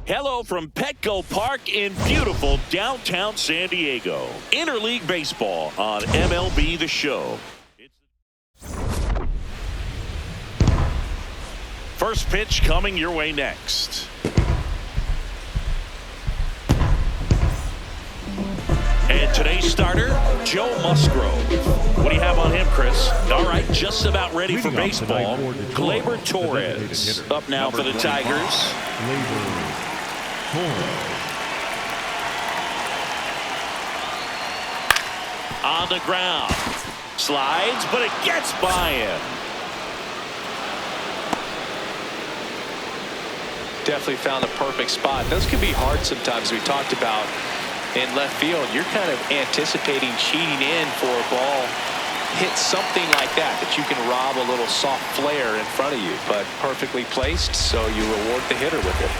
Hello from Petco Park in beautiful downtown San Diego. Interleague Baseball on MLB The Show. First pitch coming your way next. And today's starter, Joe Musgrove. What do you have on him, Chris? All right, just about ready for baseball. Gleyber Torres up now for the Tigers. On the ground. Slides, but it gets by him. Definitely found the perfect spot. Those can be hard sometimes. We talked about in left field. You're kind of anticipating cheating in for a ball. Hit something like that you can rob a little soft flare in front of you. But perfectly placed, so you reward the hitter with it.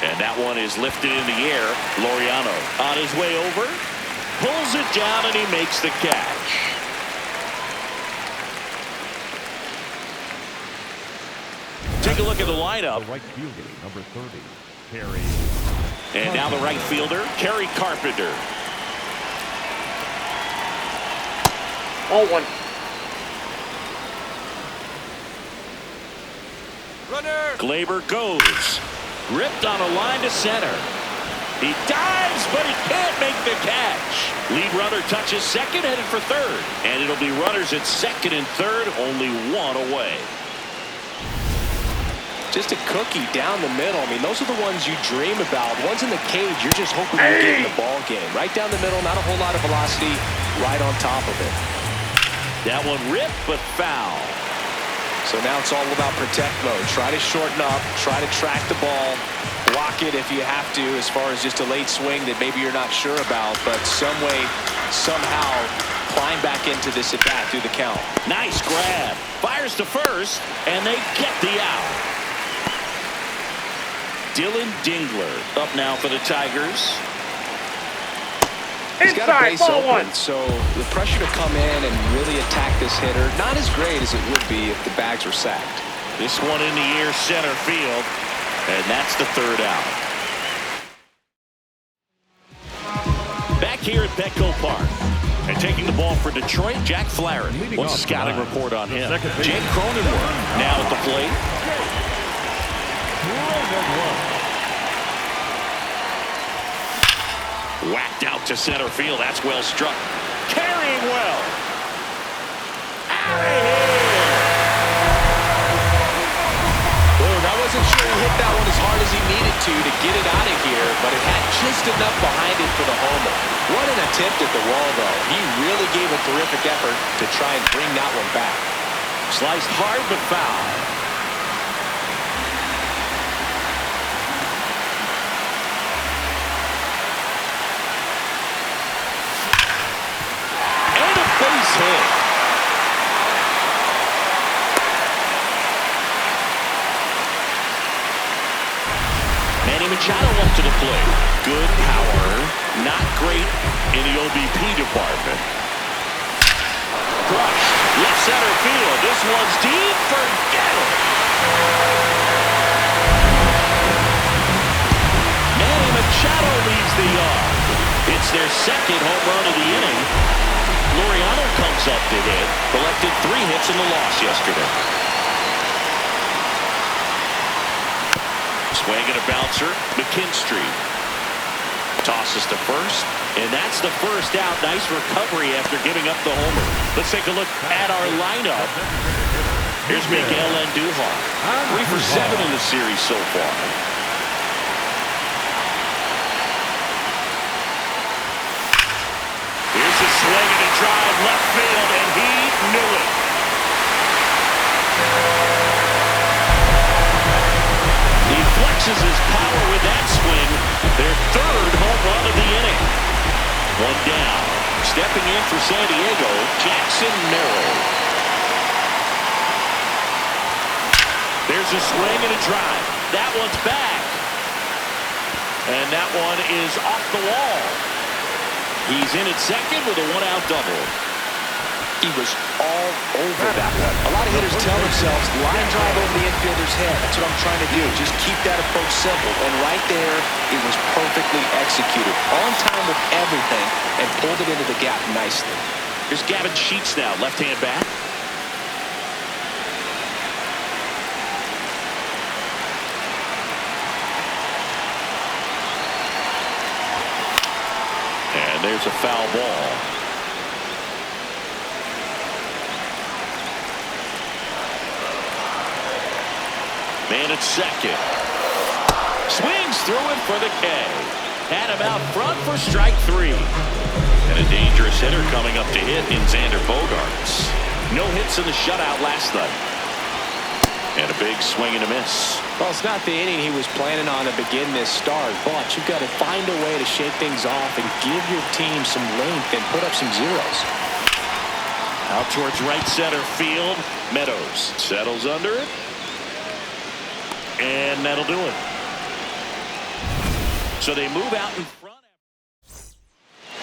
And that one is lifted in the air. Laureano on his way over. Pulls it down and he makes the catch. Take a look at the lineup. Right fielder, number 30, Kerry. And now the right fielder, Kerry Carpenter. All one. Runner. Gleyber goes. Ripped on a line to center. He dives, but he can't make the catch. Lead runner touches second, headed for third. And it'll be runners at second and third, only one away. Just a cookie down the middle. I mean, those are the ones you dream about. Ones in the cage, you're just hoping you get in the ball game. Right down the middle, not a whole lot of velocity, right on top of it. That one ripped, but foul. So now it's all about protect mode. Try to shorten up, try to track the ball, block it if you have to, as far as just a late swing that maybe you're not sure about, but some way, somehow, climb back into this at bat through the count. Nice grab. Fires to first, and they get the out. Dylan Dingler up now for the Tigers. He's got a base ball open, one. so the pressure to come in and really attack this hitter, not as great as it would be if the bags were sacked. This one in the air center field, and that's the third out. Back here at Petco Park, and taking the ball for Detroit, Jack Flaherty. What's the scouting report on him? Jake Cronenworth now at the plate. Whacked out to center field. That's well struck. Carrying well. Out of here. Boom, I wasn't sure he hit that one as hard as he needed to get it out of here, but it had just enough behind it for the homer. What an attempt at the wall, though. He really gave a terrific effort to try and bring that one back. Sliced hard but foul. Hit. Manny Machado up to the plate. Good power. Not great in the OBP department. Crushed. Left center field. This one's deep. Forget it. Manny Machado leaves the yard. It's their second home run of the inning. Laureano comes up to hit. Collected 3 hits in the loss yesterday. Swing and a bouncer. McKinstry tosses to first, and that's the first out. Nice recovery after giving up the homer. Let's take a look at our lineup. Here's Miguel Andujar. 3 for 7 in the series so far. Swing and a drive left field, and he knew it. He flexes his power with that swing. Their third home run of the inning. One down. Stepping in for San Diego, Jackson Merrill. There's a swing and a drive. That one's back. And that one is off the wall. He's in at second with a 1-out double. He was all over that one. A lot of hitters tell themselves, line drive over the infielder's head. That's what I'm trying to do. Just keep that approach simple. And right there, it was perfectly executed. On time with everything, and pulled it into the gap nicely. Here's Gavin Sheets now, left-hand bat. And there's a foul ball. Man at second. Swings through it for the K. Had him out front for strike 3. And a dangerous hitter coming up to hit in Xander Bogaerts. No hits in the shutout last night. And a big swing and a miss. Well, it's not the inning he was planning on to begin this start, but you've got to find a way to shake things off and give your team some length and put up some zeros. Out towards right center field. Meadows settles under it. And that'll do it. So they move out in front.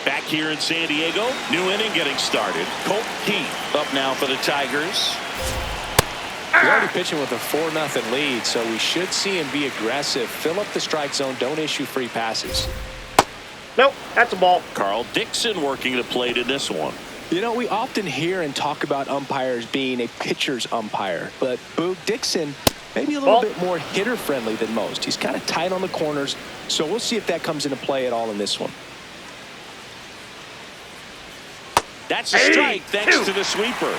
Back here in San Diego, new inning getting started. Colt Keith up now for the Tigers. He's already pitching with a 4-0 lead, so we should see him be aggressive. Fill up the strike zone. Don't issue free passes. Nope, that's a ball. Carl Dixon working the plate in this one. You know, we often hear and talk about umpires being a pitcher's umpire, but Boog Dixon maybe a little bit more hitter-friendly than most. He's kind of tight on the corners, so we'll see if that comes into play at all in this one. That's a strike thanks to the sweeper.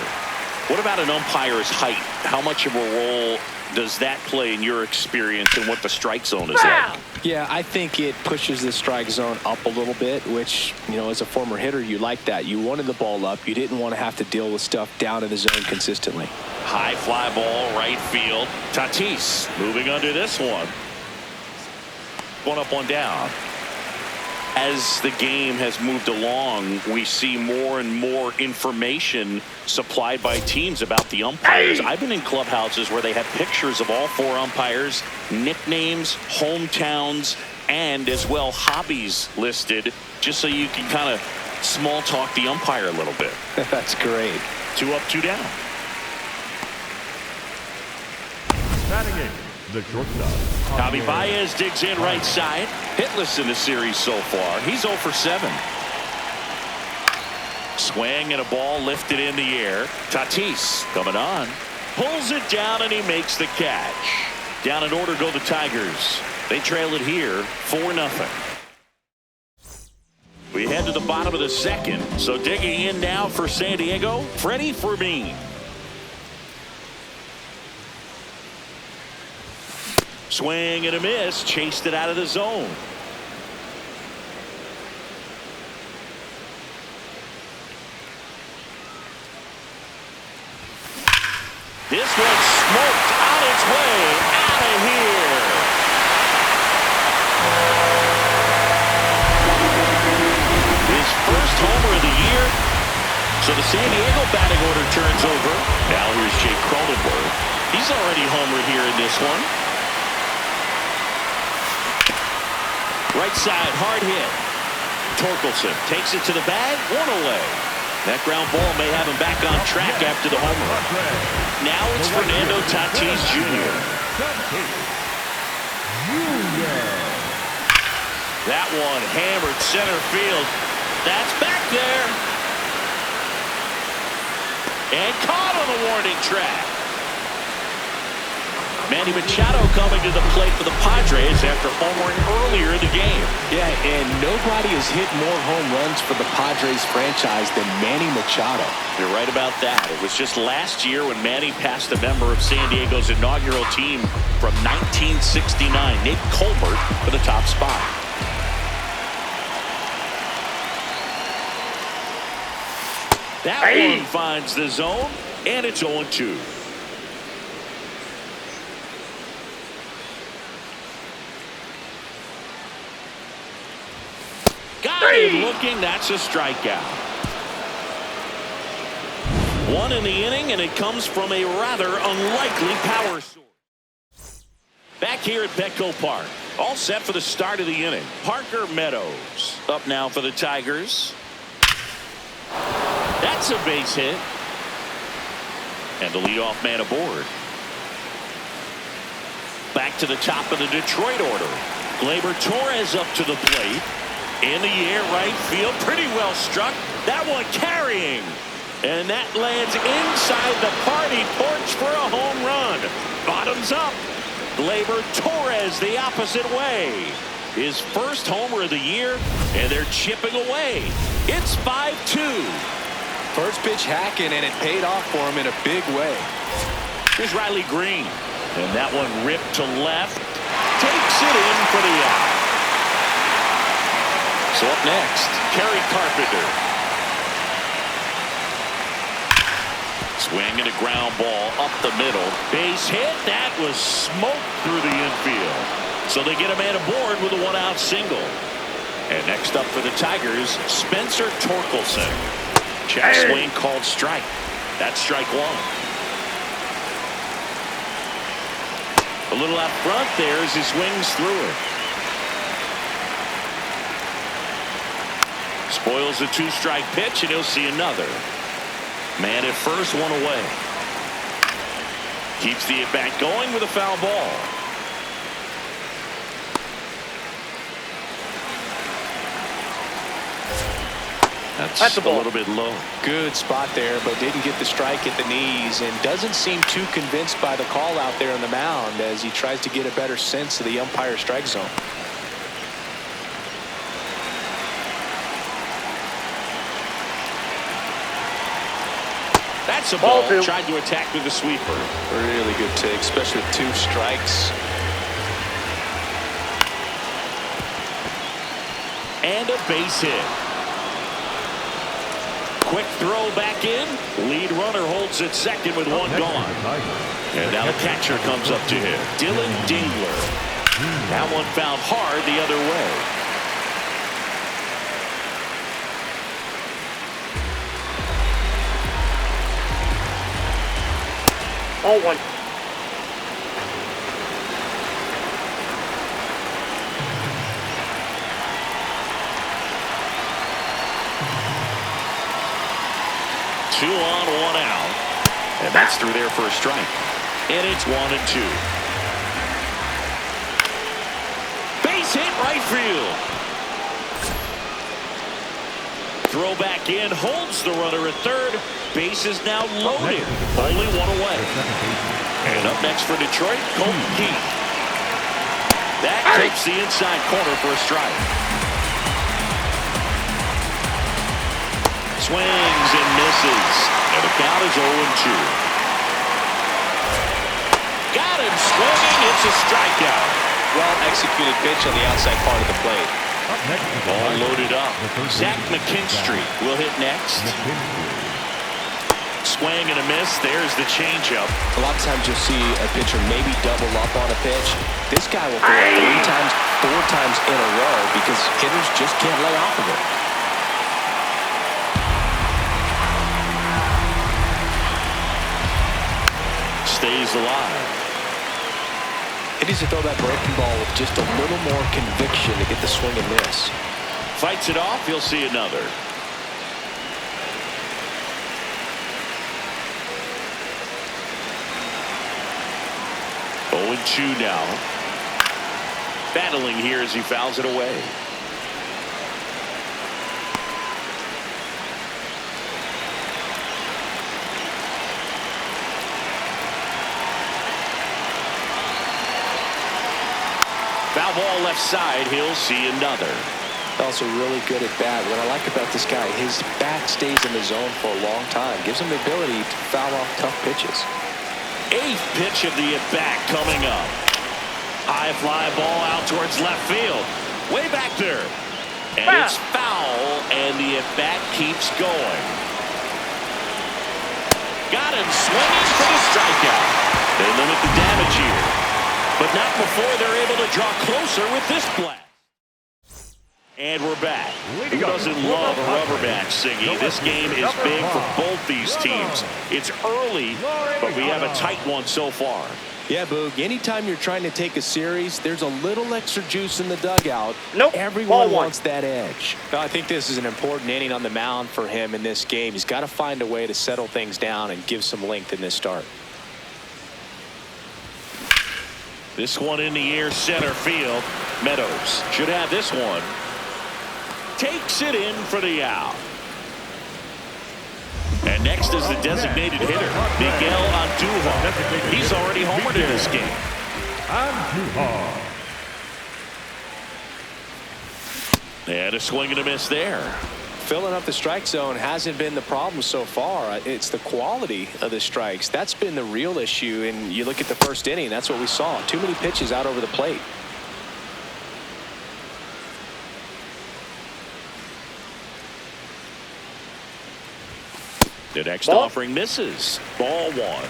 What about an umpire's height? How much of a role does that play in your experience and what the strike zone is like? Yeah, I think it pushes the strike zone up a little bit, which, you know, as a former hitter, you like that. You wanted the ball up. You didn't want to have to deal with stuff down in the zone consistently. High fly ball, right field. Tatis moving under this one. One up, one down. As the game has moved along, we see more and more information supplied by teams about the umpires. I've been in clubhouses where they have pictures of all 4 umpires, nicknames, hometowns, and as well hobbies listed, just so you can kind of small talk the umpire a little bit. That's great. 2 up, 2 down. Batting eighth, the shortstop. Javi Baez digs in right side. Hitless in the series so far. He's 0 for 7. Swing and a ball lifted in the air. Tatis coming on. Pulls it down and he makes the catch. Down in order go the Tigers. They trail it here 4-0. We head to the bottom of the second. So digging in now for San Diego, Freddie Fermin. Swing and a miss, chased it out of the zone. This one's smoked on its way out of here. His first homer of the year. So the San Diego batting order turns over. Now here's Jake Cronenworth. He's already homered here in this one. Right side, hard hit. Torkelson takes it to the bag, 1 away. That ground ball may have him back on track after the homer. Now it's Fernando Tatis Jr. That one hammered center field. That's back there. And caught on the warning track. Manny Machado coming to the plate for the Padres after homering earlier in the game. Yeah, and nobody has hit more home runs for the Padres franchise than Manny Machado. You're right about that. It was just last year when Manny passed a member of San Diego's inaugural team from 1969, Nate Colbert, for the top spot. That one finds the zone, and it's 0-2. Got him looking. That's a strikeout. 1 in the inning, and it comes from a rather unlikely power source. Back here at Petco Park. All set for the start of the inning. Parker Meadows up now for the Tigers. That's a base hit. And the leadoff man aboard. Back to the top of the Detroit order. Gleyber Torres up to the plate. In the air, right field. Pretty well struck. That one carrying. And that lands inside the party porch for a home run. Bottoms up. Gleyber Torres the opposite way. His first homer of the year, and they're chipping away. It's 5-2. First pitch hacking, and it paid off for him in a big way. Here's Riley Green. And that one ripped to left. Takes it in for the out. So up next, Kerry Carpenter. Swing and a ground ball up the middle. Base hit. That was smoked through the infield. So they get a man aboard with a one-out single. And next up for the Tigers, Spencer Torkelson. Check swing called strike. That's strike one. A little out front there as he swings through it. Spoils the two-strike pitch, and he'll see another. Man at first, one away. Keeps the at-bat going with a foul ball. That's a little bit low. Good spot there, but didn't get the strike at the knees, and doesn't seem too convinced by the call out there on the mound as he tries to get a better sense of the umpire strike zone. That's a ball. Tried to attack with a sweeper. Really good take, especially with two strikes. And a base hit. Quick throw back in. Lead runner holds at second with one gone. And now the catcher comes up to him. Dylan Dingler. That one fouled hard the other way. All one. Two on, one out. And that's through there for a strike. And it's 1-2. Base hit right field. Throw back in, holds the runner at third. Base is now loaded. Only one away. And up next for Detroit, Colton Keith. That takes the inside corner for a strike. Swings and misses. And the count is 0-2. Got him swinging. It's a strikeout. Well-executed pitch on the outside part of the plate. All loaded up. Zach McKinstry will hit next. Swing and a miss. There's the changeup. A lot of times you'll see a pitcher maybe double up on a pitch. This guy will throw it 3 times, 4 times in a row because hitters just can't lay off of it. Stays alive. He needs to throw that breaking ball with just a little more conviction to get the swing and miss. Fights it off. He'll see another. Oh, and 2 now. Battling here as he fouls it away. Foul ball left side. He'll see another. Also really good at bat. What I like about this guy, his bat stays in the zone for a long time. Gives him the ability to foul off tough pitches. 8th pitch of the at-bat coming up. High fly ball out towards left field. Way back there. And it's foul, and the at-bat keeps going. Got him swinging for the strikeout. They limit the damage here. But not before they're able to draw closer with this blast. And we're back. Who doesn't love a rubber match, Siggy? This game is big for both these teams. It's early, but we have a tight one so far. Yeah, Boog, anytime you're trying to take a series, there's a little extra juice in the dugout. Nope. Everyone wants that edge. I think this is an important inning on the mound for him in this game. He's got to find a way to settle things down and give some length in this start. This one in the air, center field. Meadows should have this one. Takes it in for the out. And next is the designated hitter, Miguel Andujar. He's already homered in this game. Andujar. And a swing and a miss there. Filling up the strike zone hasn't been the problem so far. It's the quality of the strikes. That's been the real issue. And you look at the first inning, that's what we saw. Too many pitches out over the plate. The next offering misses. Ball one.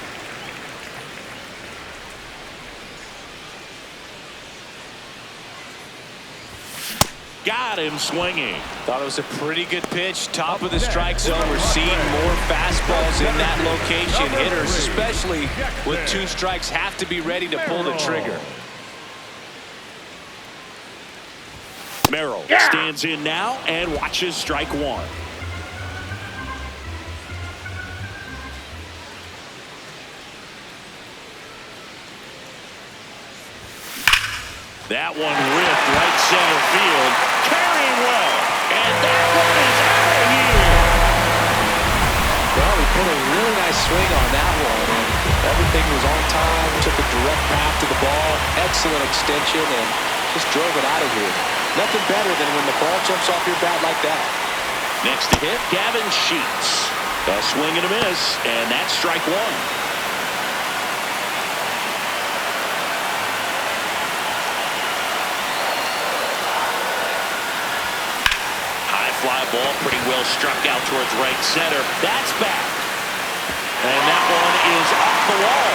Got him swinging. Thought it was a pretty good pitch. Top of the strike zone. We're seeing more fastballs in that location. Hitters, especially with 2 strikes, have to be ready to pull the trigger. Merrill stands in now and watches strike one. That one ripped right center field. Carrying well. And that one is out of here. Well, he put a really nice swing on that one. And everything was on time. Took a direct path to the ball. Excellent extension and just drove it out of here. Nothing better than when the ball jumps off your bat like that. Next to hit, Gavin Sheets. A swing and a miss. And that's strike one. Fly ball pretty well struck out towards right center. That's back. And that one is off the wall.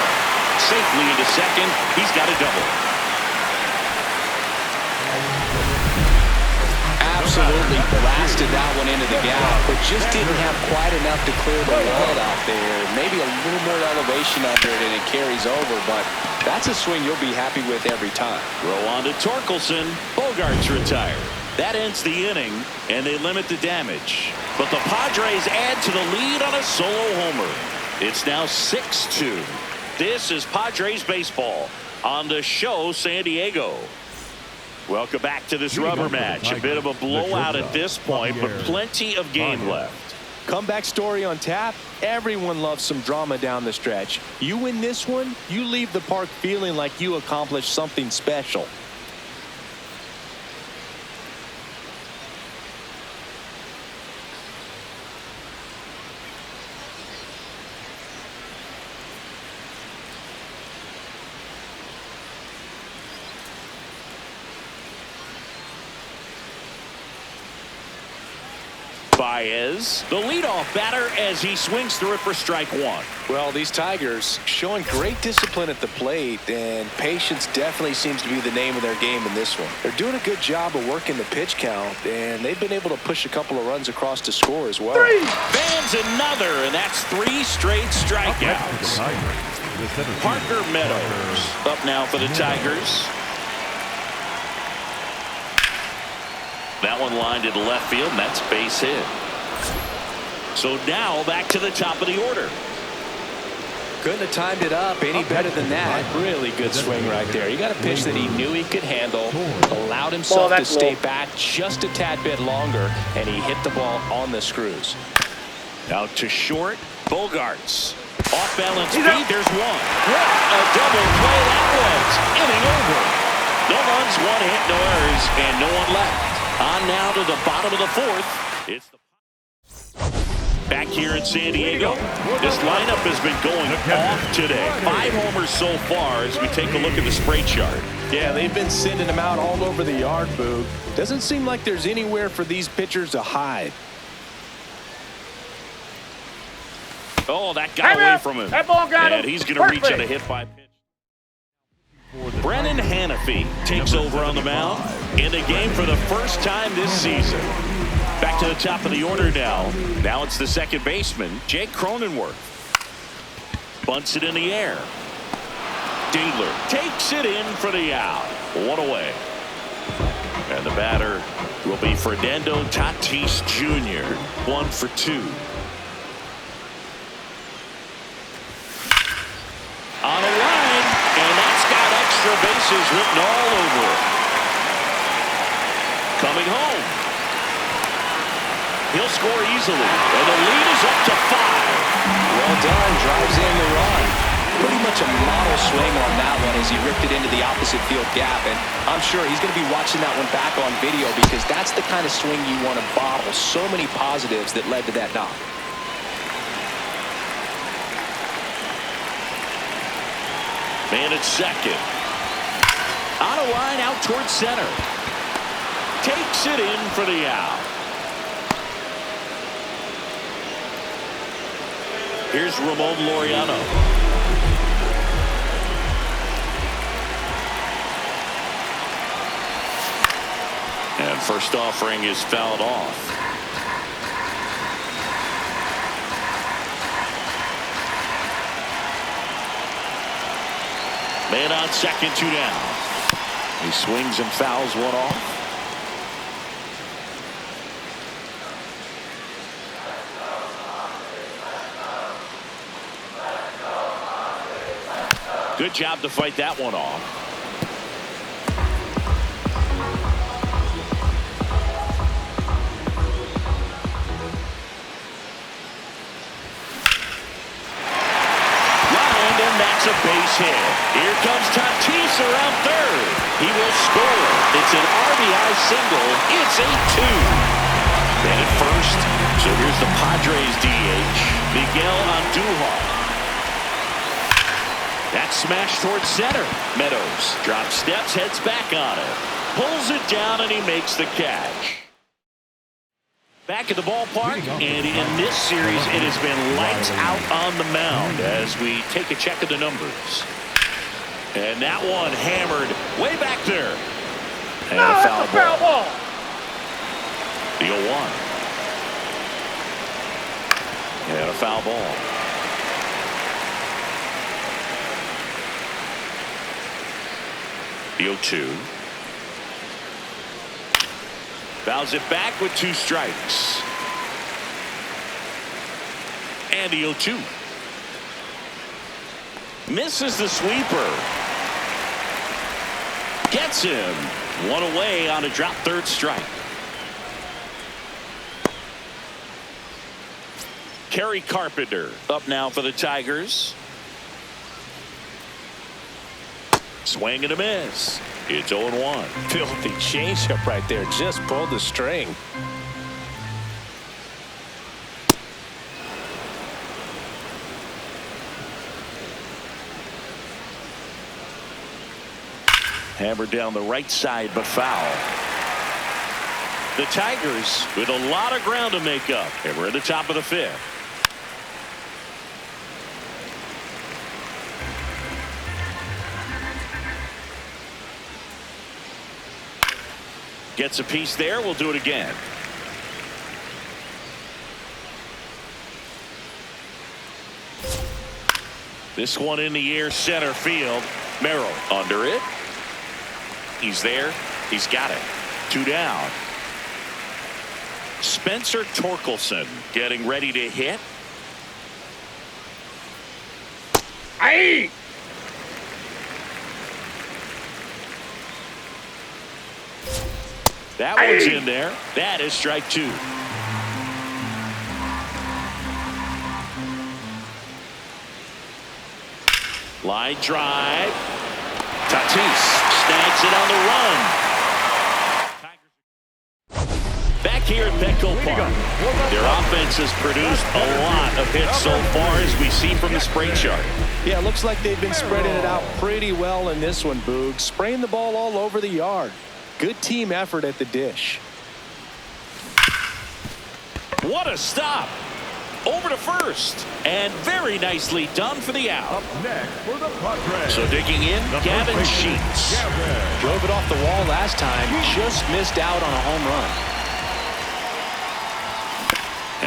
Safely into second. He's got a double. Absolutely blasted that one into the gap, but just didn't have quite enough to clear the wall out there. Maybe a little more elevation under it and it carries over, but that's a swing you'll be happy with every time. Row on to Torkelson. Bogarts retired. That ends the inning, and they limit the damage. But the Padres add to the lead on a solo homer. It's now 6-2. This is Padres baseball on the show San Diego. Welcome back to this rubber match. A bit of a blowout at this point, but plenty of game left. Comeback story on tap. Everyone loves some drama down the stretch. You win this one, you leave the park feeling like you accomplished something special. Baez, the leadoff batter, as he swings through it for strike one. Well, these Tigers showing great discipline at the plate, and patience definitely seems to be the name of their game in this one. They're doing a good job of working the pitch count, and they've been able to push a couple of runs across to score as well. Bands another, and that's 3 straight strikeouts. Parker Meadows up now for the Tigers. That one lined to the left field, and that's base hit. So now back to the top of the order. Couldn't have timed it up any better than that. Really good swing right there. He got a pitch that he knew he could handle, allowed himself to stay back just a tad bit longer, and he hit the ball on the screws. Out to short, Bogarts. Off balance speed, there's one. What a double play that was. Inning over. No runs, 1 hit, no errors, and no one left. On now to the bottom of the 4th. It's back here in San Diego. This lineup has been going off today. 5 homers so far as we take a look at the spray chart. Yeah, they've been sending them out all over the yard, Boog. Doesn't seem like there's anywhere for these pitchers to hide. Oh, that got away from him. That ball got him. And he's going to reach on a hit by pitch. Brennan Hanafy takes over on the mound in the game for the first time this season. Back to the top of the order now. Now it's the second baseman, Jake Cronenworth. Bunts it in the air. Stadler takes it in for the out. One away. And the batter will be Fernando Tatis Jr. 1 for 2. On a line, and that's got extra bases written all over it. Coming home. He'll score easily, and the lead is up to 5. Well done, drives in the run. Pretty much a model swing on that one as he ripped it into the opposite field gap, and I'm sure he's going to be watching that one back on video because that's the kind of swing you want to bottle. So many positives that led to that knock. Man at second. On a line out towards center. Takes it in for the out. Here's Ramon Laureano. And first offering is fouled off. Man on second, 2 down. He swings and fouls one off. Good job to fight that one off. Lined, and that's a base hit. Here comes Tatis around third. He will score. It's an RBI single. It's 8-2. And at first, so here's the Padres DH, Miguel Andujar. That's smashed towards center. Meadows drops steps, heads back on it. Pulls it down, and he makes the catch. Back at the ballpark, and in this series, it has been lights out on the mound as we take a check of the numbers. And that one hammered way back there. And a foul ball. The 0-1. And a foul ball. The 0-2. Fouls it back with 2 strikes. And the 0-2. Misses the sweeper. Gets him. One away on a drop third strike. Kerry Carpenter up now for the Tigers. Swing and a miss. It's 0-1. Filthy changeup right there. Just pulled the string. Hammered down the right side, but foul. The Tigers with a lot of ground to make up. And we're at the top of the 5th. Gets a piece there. We'll do it again. This one in the air, center field. Merrill under it. He's there. He's got it. 2 down. Spencer Torkelson getting ready to hit. Aye. That one's in there. That is strike 2. Line drive. Tatis snags it on the run. Back here at Petco Park, their offense has produced a lot of hits so far, as we see from the spray chart. Yeah, looks like they've been spreading it out pretty well in this one, Boog. Spraying the ball all over the yard. Good team effort at the dish. What a stop. Over to first. And very nicely done for the out. Up next for the Padres. So digging in, Gavin Sheets. Drove it off the wall last time. Just missed out on a home run.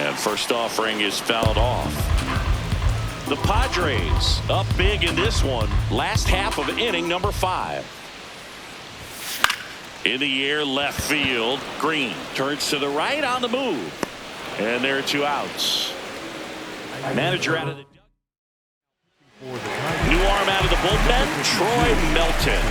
And first offering is fouled off. The Padres up big in this one. Last half of inning number 5. In the air, left field. Green turns to the right on the move. And there are 2 outs. Manager out of the new arm out of the bullpen, Troy Melton.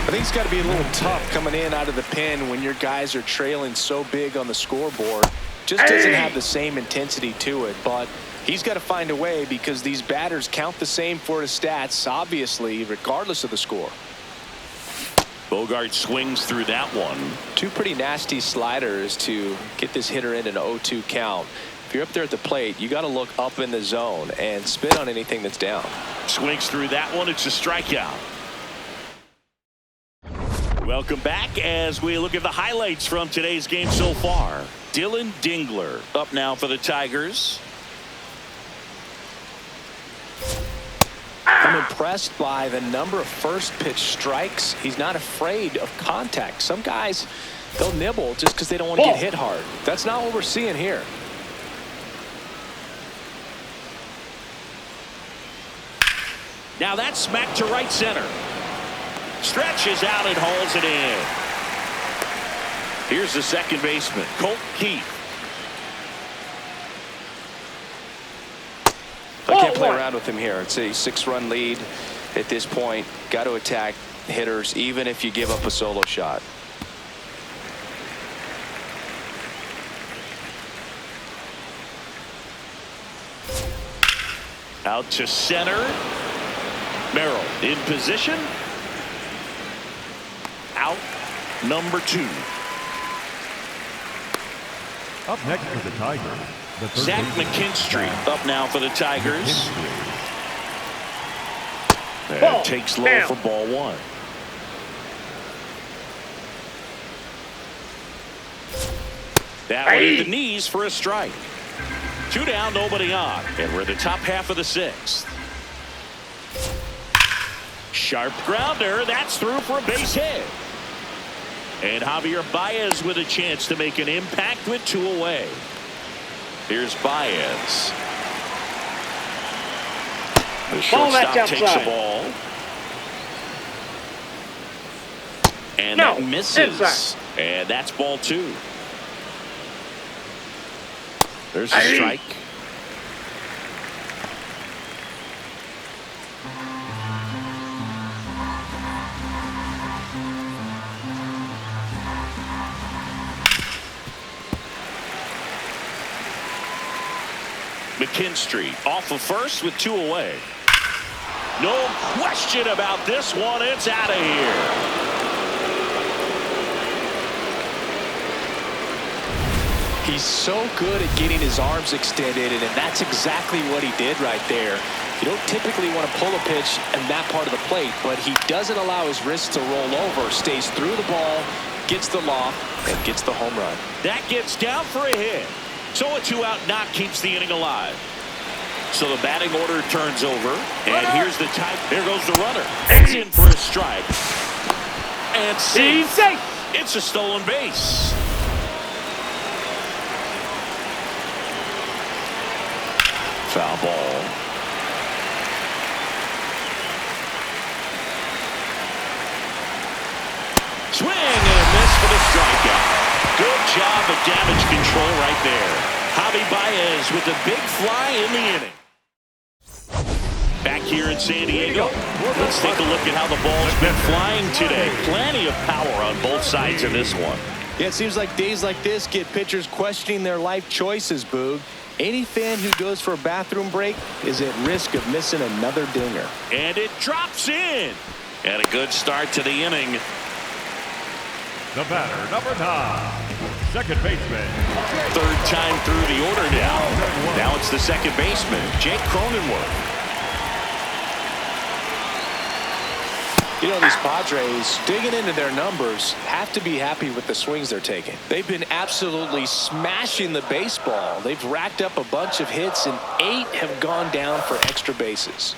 I think it's got to be a little tough coming in out of the pen when your guys are trailing so big on the scoreboard. Just doesn't have the same intensity to it, but he's got to find a way because these batters count the same for his stats, obviously, regardless of the score. Bogart swings through that one. 2 pretty nasty sliders to get this hitter in an 0-2 count. If you're up there at the plate, you got to look up in the zone and spit on anything that's down. Swings through that one. It's a strikeout. Welcome back as we look at the highlights from today's game so far. Dylan Dingler up now for the Tigers. I'm impressed by the number of first pitch strikes. He's not afraid of contact. Some guys, they'll nibble just because they don't want to get hit hard. That's not what we're seeing here. Now that's smacked to right center. Stretches out and hauls it in. Here's the second baseman, Colt Keith. I can't play around with him here. It's a 6-run lead at this point. Got to attack hitters even if you give up a solo shot. Out to center. Merrill in position. Out number 2. Up next for the Tigers, the third Zach baseman, McKinstry Zach up now for the Tigers. McKinstry. And takes low for ball 1. That one hit the knees for a strike. 2 down, nobody on. And we're in the top half of the 6th. Sharp grounder. That's through for a base hit. And Javier Baez with a chance to make an impact with 2 away. Here's Baez. The shortstop takes the ball. And that misses. And that's ball 2. There's a strike. McKinstry off of first with 2 away. No question about this one. It's out of here. He's so good at getting his arms extended, and that's exactly what he did right there. You don't typically want to pull a pitch in that part of the plate, but he doesn't allow his wrists to roll over, stays through the ball, gets the loft, and gets the home run. That gets down for a hit. So a 2-out knock keeps the inning alive. So the batting order turns over, and here's the type. There goes the runner. It's in for a strike. And safe. It's a stolen base. Foul ball. Swing and a miss for the strikeout. Good job of damage control right there. Javi Baez with a big fly in the inning. Back here in San Diego, let's take a look at how the ball's been flying today. Plenty of power on both sides of this one. Yeah, it seems like days like this get pitchers questioning their life choices, Boog. Any fan who goes for a bathroom break is at risk of missing another dinger. And it drops in. And a good start to the inning. The batter, number 9, second baseman. Third time through the order now. Now it's the second baseman, Jake Cronenworth. You know, these Padres, digging into their numbers, have to be happy with the swings they're taking. They've been absolutely smashing the baseball. They've racked up a bunch of hits, and 8 have gone down for extra bases.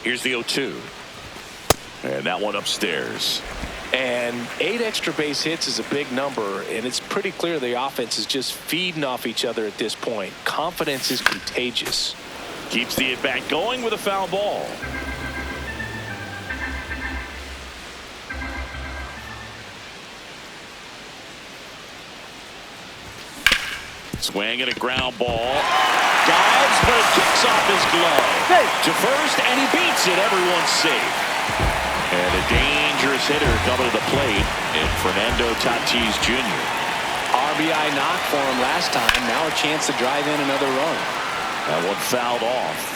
Here's the 0-2. And that one upstairs. And 8 extra base hits is a big number, and it's pretty clear the offense is just feeding off each other at this point. Confidence is contagious. Keeps the at-bat going with a foul ball. Swing and a ground ball. Dives, but it kicks off his glove. To first, and he beats it. Everyone's safe. And a dangerous hitter coming to the plate in Fernando Tatis Jr. RBI knock for him last time. Now a chance to drive in another run. That one fouled off.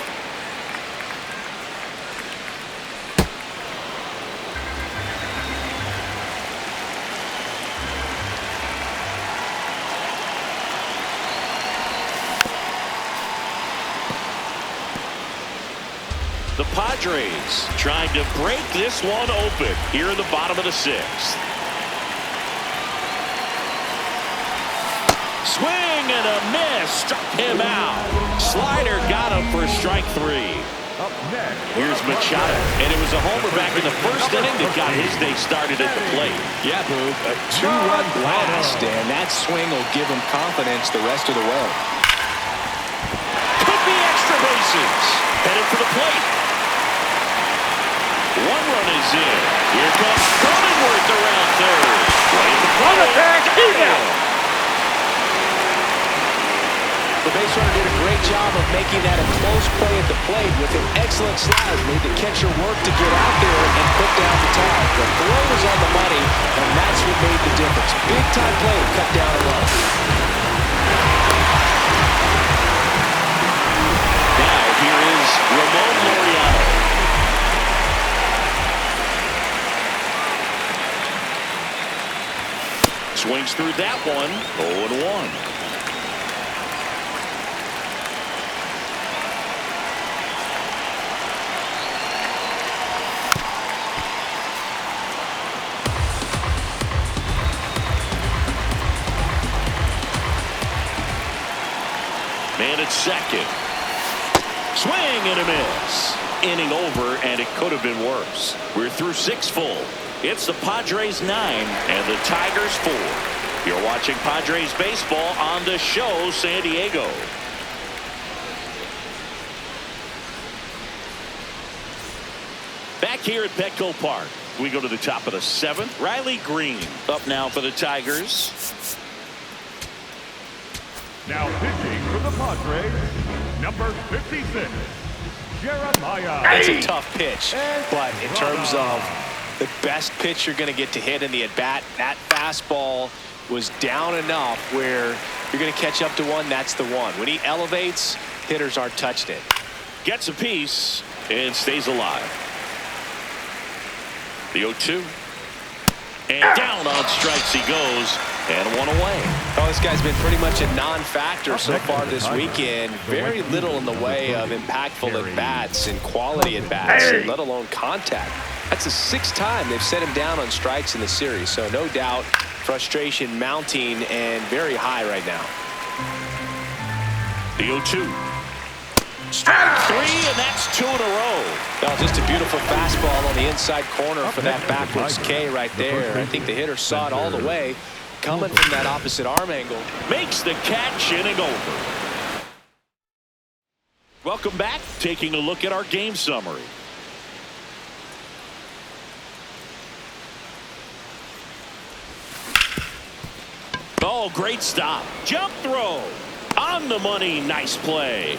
The Padres trying to break this one open here in the bottom of the 6th. Swing and a miss. Struck him out. Slider got him for strike 3. Up next. Here's Machado. And it was a homer back in the first inning that got his day started at the plate. Yeah, Boog, a 2-run blast, and that swing will give him confidence the rest of the way. Could be extra bases. Headed for the plate. 1 run is in. Here comes Cronenworth around third. Playing the Run attack, email. The base runner did a great job of making that a close play at the plate with an excellent slide. Made the catcher work to get out there and put down the tag. The throw was on the money, and that's what made the difference. Big time play to cut down a run. Now here is Ramon Laureano. Swings through that one. 0-1. Man at second. Swing and a miss. Inning over, and it could have been worse. We're through 6 full. It's the Padres 9 and the Tigers 4. You're watching Padres baseball on the show San Diego. Back here at Petco Park, we go to the top of the 7th. Riley Green up now for the Tigers. Now pitching for the Padres, number 56, Jeremiah. That's a tough pitch, but in terms of the best pitch you're going to get to hit in the at-bat, that fastball was down enough where you're going to catch up to one. That's the one. When he elevates, hitters aren't touching it. Gets a piece and stays alive. The 0-2. And down on strikes he goes, and one away. Oh, this guy's been pretty much a non-factor so far this weekend. Very little in the way of impactful at-bats and quality at-bats, let alone contact. That's the 6th time they've set him down on strikes in the series, so no doubt frustration mounting and very high right now. The 0-2. Strike 3, and that's 2 in a row. Well, just a beautiful fastball on the inside corner for that backwards K right there. I think the hitter saw it all the way, coming from that opposite arm angle. Makes the catch, inning over. Welcome back. Taking a look at our game summary. Oh, great stop. Jump throw. On the money. Nice play.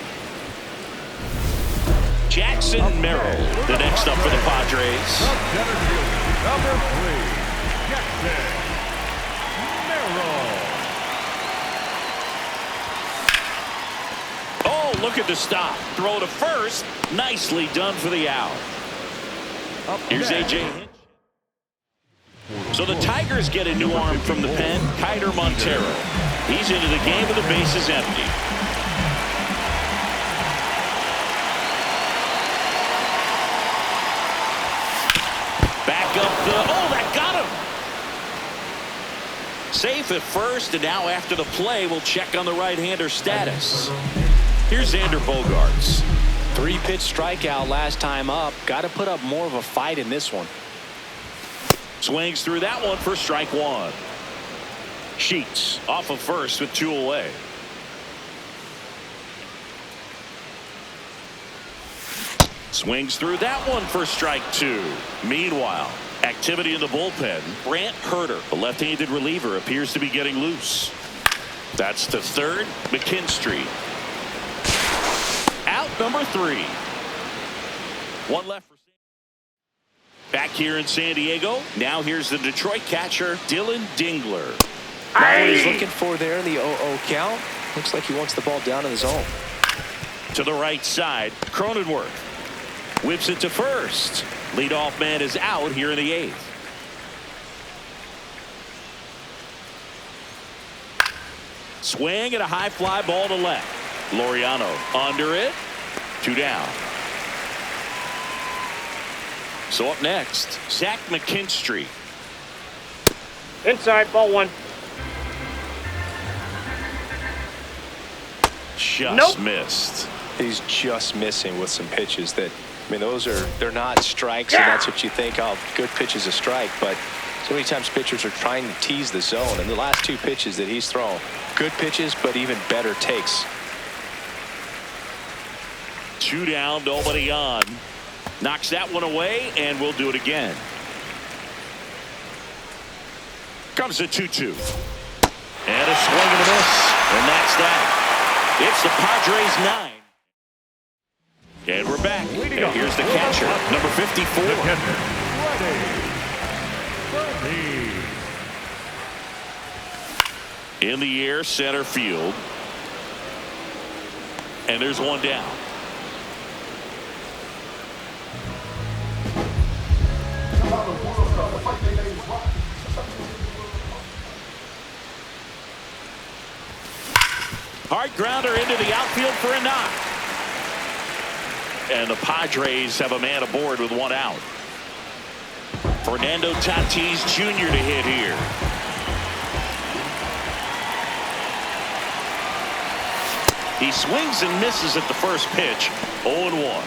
Jackson Merrill, the next up for the Padres. Center fielder, number 3, Jackson Merrill. Oh, look at the stop. Throw to first. Nicely done for the out. Here's A.J. Hinch. So the Tigers get a new arm from the pen, Kiter Montero. He's into the game with the bases empty. Back up the, oh, that got him. Safe at first, and now after the play, we'll check on the right-hander status. Here's Xander Bogaerts. 3-pitch strikeout last time up. Got to put up more of a fight in this one. Swings through that one for strike one. Sheets off of first with 2 away. Swings through that one for strike 2. Meanwhile, activity in the bullpen. Brant Herter, the left-handed reliever, appears to be getting loose. That's to third. McKinstry. Out number 3. One left for back here in San Diego. Now here's the Detroit catcher, Dylan Dingler. Not what he's looking for there in the 0-0 count. Looks like he wants the ball down in the zone. To the right side, Cronenworth whips it to first. Leadoff man is out here in the 8th. Swing and a high fly ball to left. Laureano under it. 2 down. So up next, Zach McKinstry. Inside, ball 1. Just missed. He's just missing with some pitches that, I mean, they're not strikes, and that's what you think of. Good pitch is a strike, but so many times pitchers are trying to tease the zone, and the last 2 pitches that he's thrown, good pitches, but even better takes. 2 down, nobody on. Knocks that one away, and we'll do it again. Comes the 2-2. And a swing and a miss. And that's that. It's the Padres 9. And we're back. And here's the catcher, number 54. In the air, center field. And there's one down. Hard grounder into the outfield for a knock. And the Padres have a man aboard with 1 out. Fernando Tatis Jr. to hit here. He swings and misses at the first pitch. 0-1.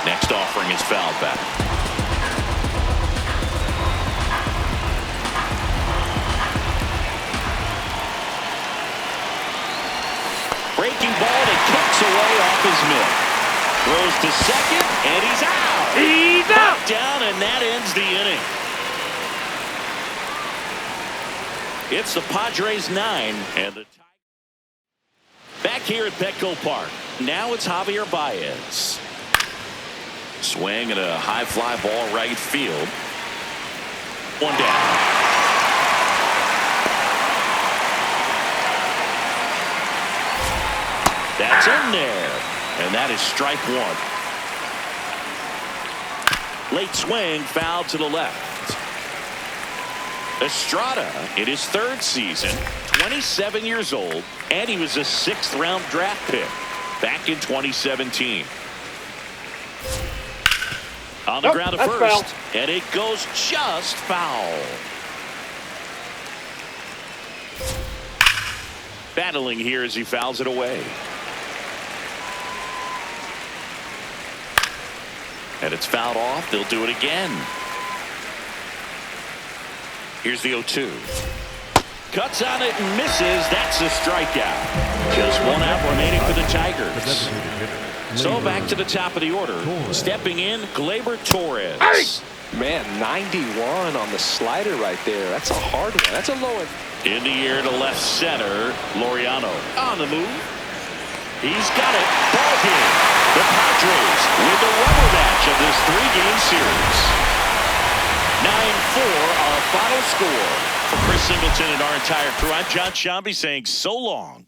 Next offering is fouled back. Breaking ball that kicks away off his mitt. Throws to second, and he's out. He's out. Down, and that ends the inning. It's the Padres 9 and the back here at Petco Park. Now it's Javier Baez. Swing and a high fly ball right field. 1 down. That's in there. And that is strike 1. Late swing, foul to the left. Estrada in his 3rd season, 27 years old, and he was a 6th round draft pick back in 2017. On the ground at first, foul. And it goes just foul. Battling here as he fouls it away. And it's fouled off. They'll do it again. Here's the 0-2. Cuts on it and misses. That's a strikeout. Just 1 out remaining for the Tigers. So back to the top of the order. Stepping in, Gleyber Torres. Hey! Man, 91 on the slider right there. That's a hard one. That's a low one. In the air to left center. Laureano on the move. He's got it. Ball game. The Padres win the rubber match of this 3-game series. 9-4 our final score. For Chris Singleton and our entire crew, I'm John Shambi saying so long.